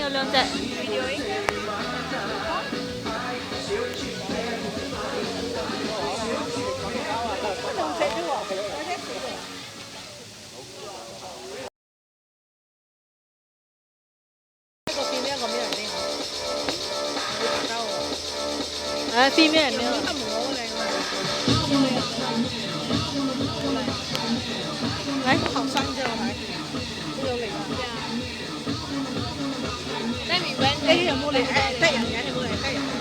有兩隻。誒，female 係咩啊？誒，後生啫我睇，都有嚟有冇嚟？得人嘅，有冇嚟？得人。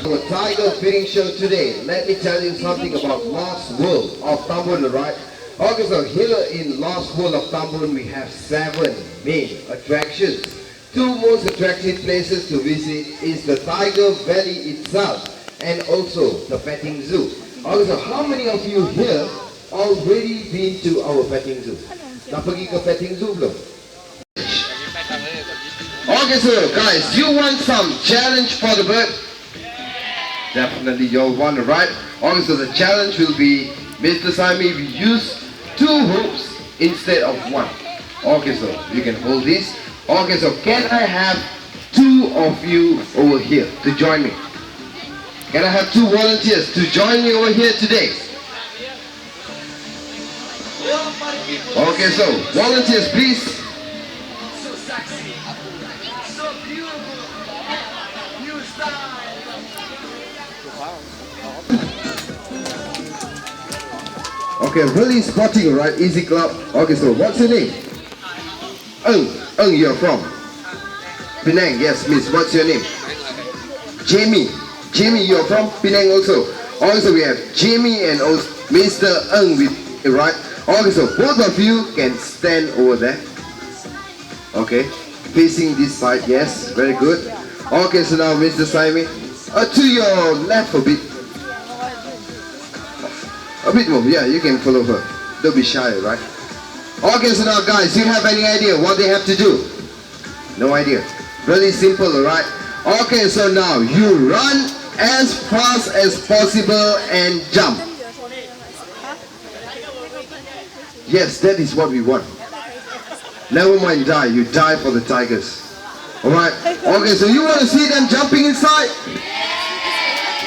A tiger fitting show today. Let me tell you something about Lost World of Tambun, right? Okay, so here in Lost World of Tambun we have 7 main attractions. 2 most attractive places to visit is the Tiger Valley itself and also the petting zoo. Okay, so how many of you here already been to our petting zoo? Dah pergi ke petting zoo belum? Okay, so guys, you want some challenge for the bird? Definitely you'll want it, right? Okay, so the challenge will be Mr. Sami will use 2 hoops instead of 1. Okay, so you can hold this. Okay, so can I have 2 of you over here to join me? Can I have 2 volunteers to join me over here today? Okay, so volunteers please. Okay, really spotting, right? Easy club. Okay, so what's your name? You're from Penang. Yes, miss. What's your name? Jamie. Jamie, you're from Penang also. Also, we have Jamie and also Mr. with right. Okay, so both of you can stand over there. Okay, facing this side. Yes, very good. Okay, so now Mr. Simon, to your left a bit. A bit more, yeah, you can follow her. Don't be shy, right? Okay, so now guys, you have any idea what they have to do? No idea. Really simple, alright? Okay, so now you run as fast as possible and jump. Yes, that is what we want. Never mind die, you die for the tigers. Alright? Okay, so you want to see them jumping inside?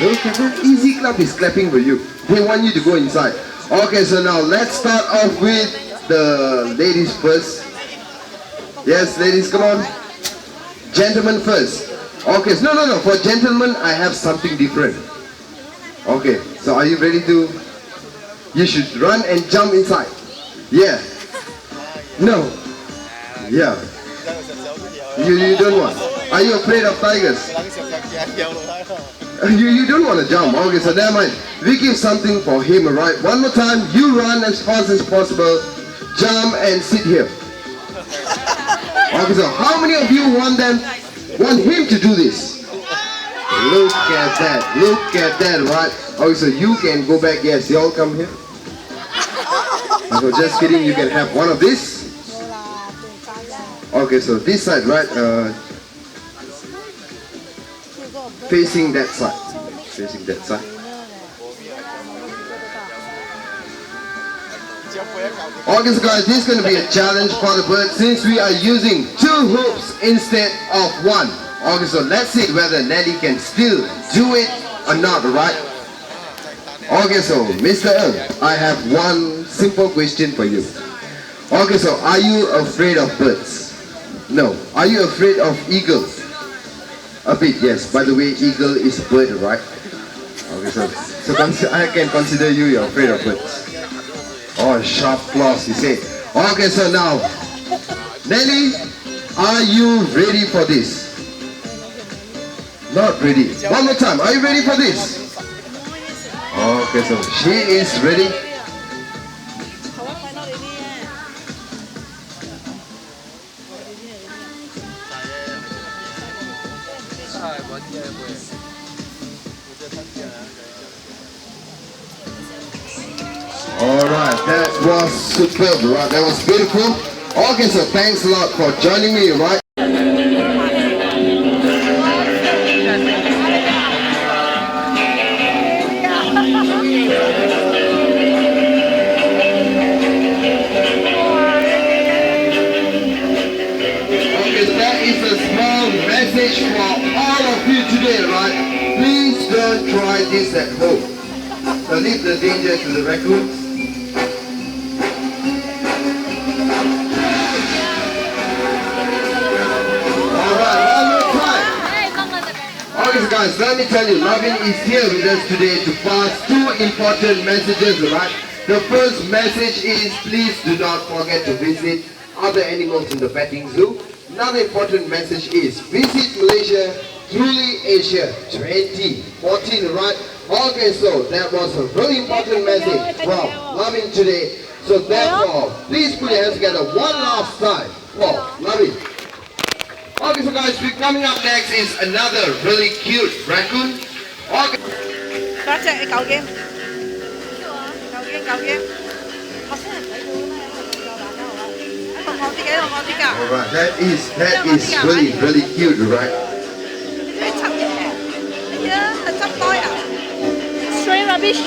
Look at that, easy club is clapping for you. They want you to go inside. Okay, so now let's start off with the ladies first. Yes, ladies, come on. Gentlemen first. Okay, so no. For gentlemen, I have something different. Okay, so are you ready to? You should run and jump inside. Yeah. No. Yeah. You don't want. Are you afraid of tigers? You don't want to jump. Okay, so never mind. We give something for him, alright? One more time. You run as fast as possible. Jump and sit here. Okay, so how many of you want him to do this? Look at that. Look at that, right? Okay, so you can go back. Yes, you all come here. So just kidding, you can have one of this. Okay, so this side, right? Facing that side. Facing that side. Okay, so guys, this is going to be a challenge for the bird since we are using 2 hoops instead of 1. Okay, so let's see whether Nelly can still do it or not, alright? Okay, so Mr. I have one simple question for you. Okay, so are you afraid of birds? No. Are you afraid of eagles? A bit, yes. By the way, eagle is a bird, right? Okay, so I can consider you're afraid of birds. Oh, sharp claws, you say. Okay, so now, Nelly, are you ready for this? Not ready. One more time, are you ready for this? Okay, so she is ready. Alright, that was superb, right? That was beautiful. Okay, so thanks a lot for joining me, right? Okay, so that is a small message message for all of you today, right? Please don't try this at home. So leave the danger to the raccoons. Alright, one more time. Okay, so guys, let me tell you, Lavin is here with us today to pass two important messages, right? The first message is please do not forget to visit other animals in the petting zoo. Another important message is visit Malaysia, truly Asia 2014, right? Okay, so that was a really important message from Lavin today. So therefore, please put your hands together one last time for Lavin. Okay, so guys, coming up next is another really cute raccoon. Okay. Có chạy cậu game. Cậu game. Alright, that is really cute, right? Stray rubbish.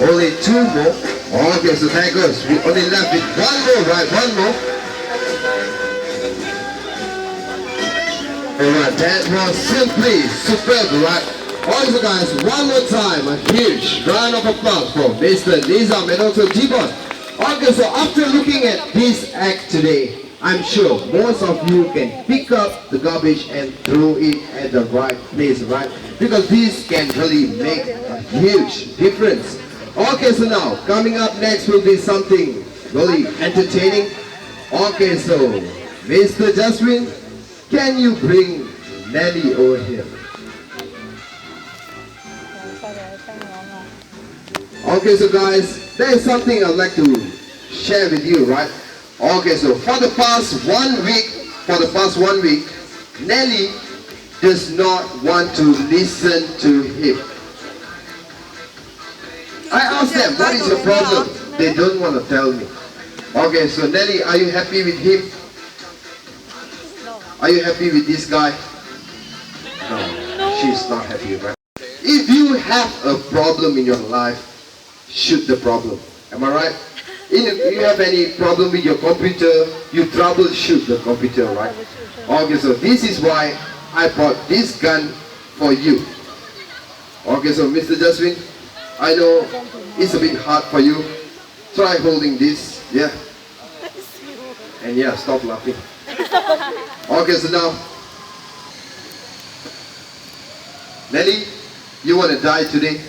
Only two more. Okay, so there goes. We only left with one more, right? One more. Alright, that was simply superb, right? Also guys, one more time, a huge round of applause for Mr. Nizam and also Jibon. Okay, so after looking at this act today, I'm sure most of you can pick up the garbage and throw it at the right place, right? Because this can really make a huge difference. Okay, so now, coming up next will be something really entertaining. Okay, so, Mr. Jaswin, can you bring Nelly over here? Okay, so guys, there is something I'd like to share with you, right? Okay, so for the past 1 week, Nelly does not want to listen to him. I asked them, what is your problem? They don't want to tell me. Okay, so Nelly, are you happy with him? Are you happy with this guy? No, she's not happy, right? If you have a problem in your life, shoot the problem. Am I right? If you have any problem with your computer, you troubleshoot the computer, right? Okay, so this is why I bought this gun for you. Okay, so Mr. Jaswin, I know it's a bit hard for you. Try holding this, yeah? And yeah, stop laughing. Okay, so now, Nelly, you want to die today?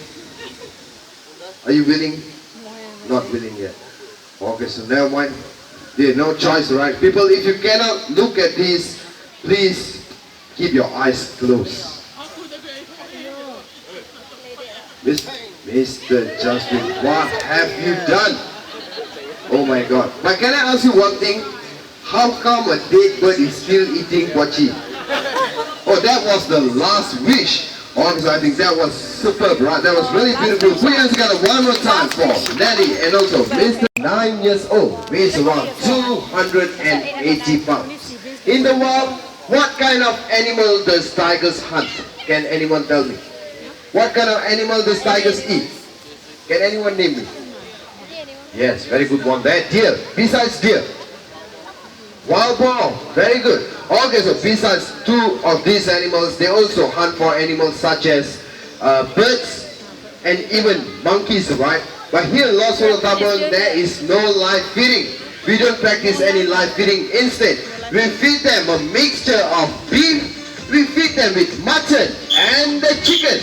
Are you willing? Not willing yet. Okay, so never mind. There's no choice, right? People, if you cannot look at this, please keep your eyes closed. Mr. Justin, what have you done? Oh my God. But can I ask you one thing? How come a dead bird is still eating pochi? Oh, that was the last wish. Okay, so I think that was superb, right? That was really beautiful. Put your hands together one more time for Nelly and also Mr. 9 years old, weighs around 280 pounds. In the wild, what kind of animal does tigers hunt? Can anyone tell me? What kind of animal does tigers eat? Can anyone name me? Yes, very good one there. Deer. Besides deer. Wild boar. Very good. Okay, so besides two of these animals, they also hunt for animals such as birds and even monkeys, right? But here in Los Tambun, there is no live feeding. We don't practice any live feeding. Instead, we feed them a mixture of beef, we feed them with mutton and the chicken.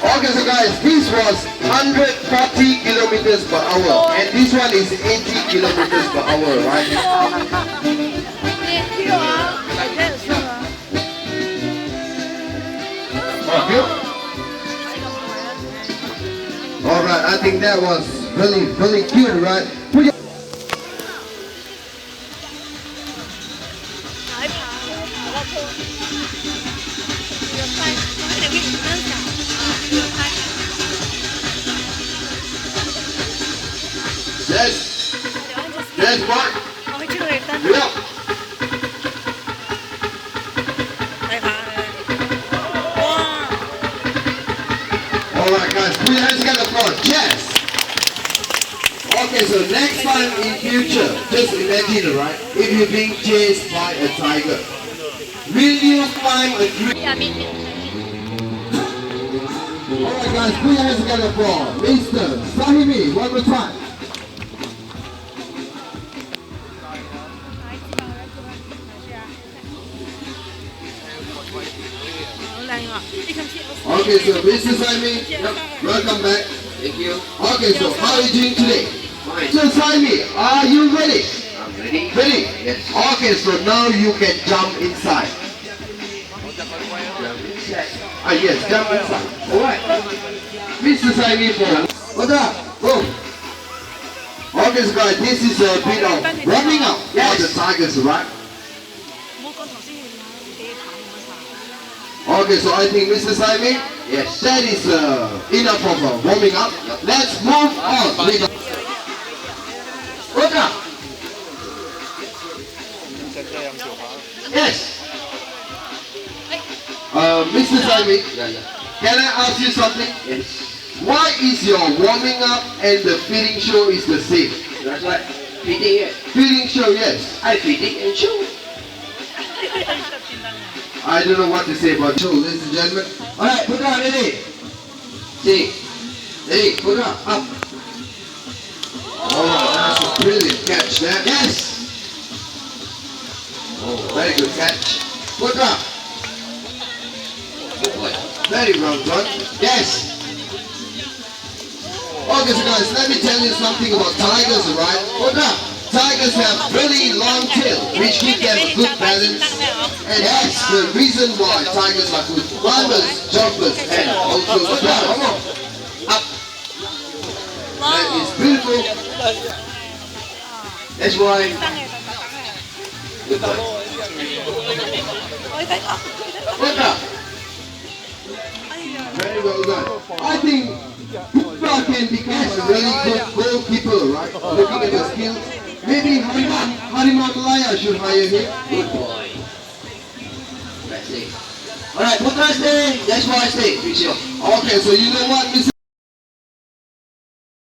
Okay, so guys, this was 140 kilometers per hour and this one is 80 kilometers per hour, right? Alright, I think that was really cute, right? Hãy subscribe cho kênh Ghiền Mì Gõ để không bỏ lỡ những video hấp dẫn. Next part. 我去知道你登。 Yeah. 睇下哇！ Alright guys, put your hands together for chess. Okay, so next time in future, just imagine, right? If you're being chased by a tiger, will you climb a tree? 下面。 Alright guys, put your hands together for Mr. Sahimi, one more time. 好靚喎！呢個切 Okay, so Mr. Sahimi, welcome back. Thank you. Okay, so how are you doing today? Fine. So Sahimi, are you ready? I'm ready. Ready? Yes. Okay, so now you can jump inside. Yes, jump inside. Alright. Mr. Sahimi, what's up? Go. Okay, so guys, this is a bit of warming up for the tigers, right? 冇講頭先要幾淡嗰茶。 Okay, so I think Mr. Sahimi, Yes. that is enough of warming up. Let's move on. What's up? Yes. Mr. Sahimi, Yeah. can I ask you something? Yes. Why is your warming up and the feeding show is the same? That's right. Feeding it. Feeding show, yes. I feeding and show. I don't know what to say about show, ladies and gentlemen. Alright, put down, ready? See. Ready, put up, up. Oh, that's a brilliant catch there. Yes. Oh, very good catch. Put up. Good boy. Very well done. Yes. Okay, so guys, let me tell you something about tigers, alright? Put up. Tigers have really long tail, which give them good balance. And that's the reason why tigers are good climbers, jumpers, and also swimmers. Up. That is beautiful. That's why. Good boy. 我睇過。 Put up. Very well done. I think Putra can become a really good goalkeeper, right? Looking at the skills. Maybe Hariman Malaya should hire him. Good boy. Let's see. Alright, Putra stay. That's why I stay. Fix you. Okay, so you know what, Mr.